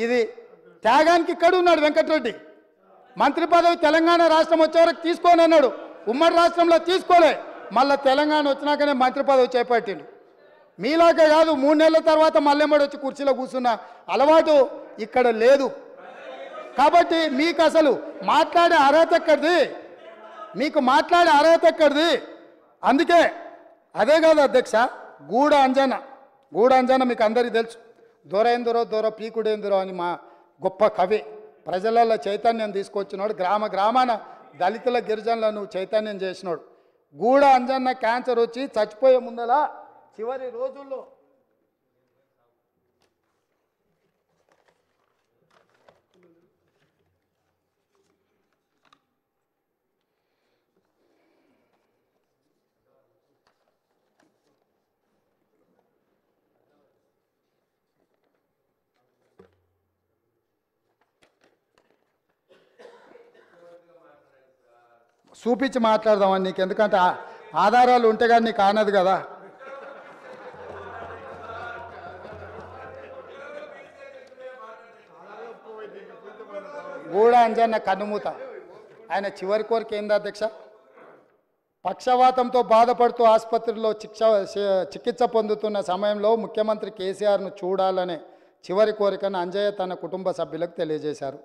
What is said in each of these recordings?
ఇది త్యాగానికి ఇక్కడ ఉన్నాడు వెంకటరెడ్డి. మంత్రి పదవి తెలంగాణ రాష్ట్రం వచ్చే వరకు తీసుకోని అన్నాడు, ఉమ్మడి రాష్ట్రంలో తీసుకోలే, మళ్ళీ తెలంగాణ వచ్చినాకనే మంత్రి పదవి చేపట్టిండు. మీలాగే కాదు 3 నెలల తర్వాత మళ్ళెమ్మడి వచ్చి కుర్చీలో కూర్చున్న అలవాటు ఇక్కడ లేదు. కాబట్టి మీకు అసలు మాట్లాడే అర్హత ఎక్కడిది, మీకు మాట్లాడే అర్హత ఎక్కడిది? అందుకే అదే కాదు అధ్యక్ష, గూడ అంజన మీకు అందరికీ తెలుసు. దొరేందురో దొర పీకుడేందురో అని మా గొప్ప కవి, ప్రజలలో చైతన్యం తీసుకొచ్చినాడు, గ్రామాన దళితుల గిరిజనులను చైతన్యం చేసినాడు. గూడ అంజన్న క్యాన్సర్ వచ్చి చచ్చిపోయే ముందల చివరి రోజుల్లో చూపించి మాట్లాడదామని నీకు, ఎందుకంటే ఆధారాలు ఉంటే కానీ నీకు ఆనదు కదా. గూడ అంజన్న కన్నుమూత. ఆయన చివరి కోరిక ఏంది అధ్యక్ష? పక్షవాతంతో బాధపడుతూ ఆసుపత్రిలో చికిత్స పొందుతున్న సమయంలో ముఖ్యమంత్రి కేసీఆర్ను చూడాలనే చివరి కోరికను అంజయ్య తన కుటుంబ సభ్యులకు తెలియజేశారు.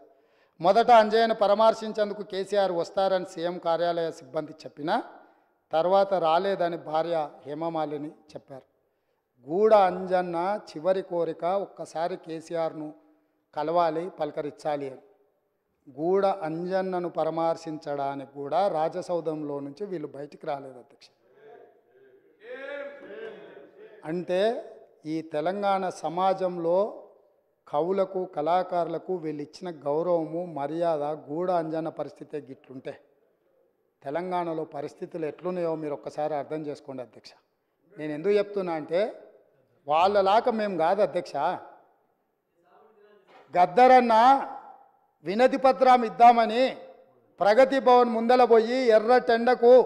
మొదట అంజయ్యను పరామర్శించేందుకు కేసీఆర్ వస్తారని సీఎం కార్యాలయ సిబ్బంది చెప్పినా తర్వాత రాలేదని భార్య హేమమాలిని చెప్పారు. గూడ అంజన్న చివరి కోరిక ఒక్కసారి కేసీఆర్ను కలవాలి, పలకరించాలి అని. గూడ అంజన్నను పరామర్శించడానికి కూడా రాజసౌధంలో నుంచి వీళ్ళు బయటికి రాలేదు అధ్యక్ష. అంటే ఈ తెలంగాణ సమాజంలో కవులకు కళాకారులకు వీళ్ళు ఇచ్చిన గౌరవము మర్యాద గూడ అంజన్న పరిస్థితే గిట్లుంటే తెలంగాణలో పరిస్థితులు ఎట్లున్నాయో మీరు ఒక్కసారి అర్థం చేసుకోండి అధ్యక్ష. నేను ఎందుకు చెప్తున్నా అంటే వాళ్ళలాగా మేము కాదు అధ్యక్ష. గద్దరన్న వినతి పత్రం ఇద్దామని ప్రగతి భవన్ ముందల పోయి ఎర్రటెండకు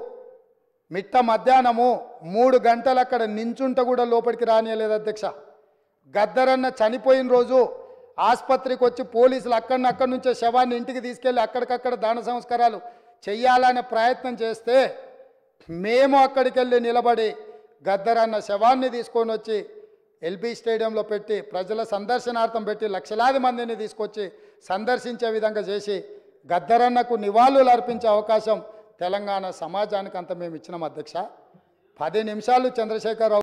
మిట్ట మధ్యాహ్నము 3 గంటలు అక్కడ నించుంట కూడా లోపలికి రానియలేదు అధ్యక్ష. గద్దరన్న చనిపోయిన రోజు ఆసుపత్రికి వచ్చి పోలీసులు అక్కడి నుంచే శవాన్ని ఇంటికి తీసుకెళ్ళి అక్కడికక్కడ దాన సంస్కారాలు చెయ్యాలనే ప్రయత్నం చేస్తే మేము అక్కడికి వెళ్ళి నిలబడి గద్దరన్న శవాన్ని తీసుకొని వచ్చి ఎల్బీ స్టేడియంలో పెట్టి ప్రజల సందర్శనార్థం పెట్టి లక్షలాది మందిని తీసుకొచ్చి సందర్శించే విధంగా చేసి గద్దరన్నకు నివాళులు అర్పించే అవకాశం తెలంగాణ సమాజానికి అంత మేము ఇచ్చినాం అధ్యక్ష. 10 నిమిషాలు చంద్రశేఖరరావు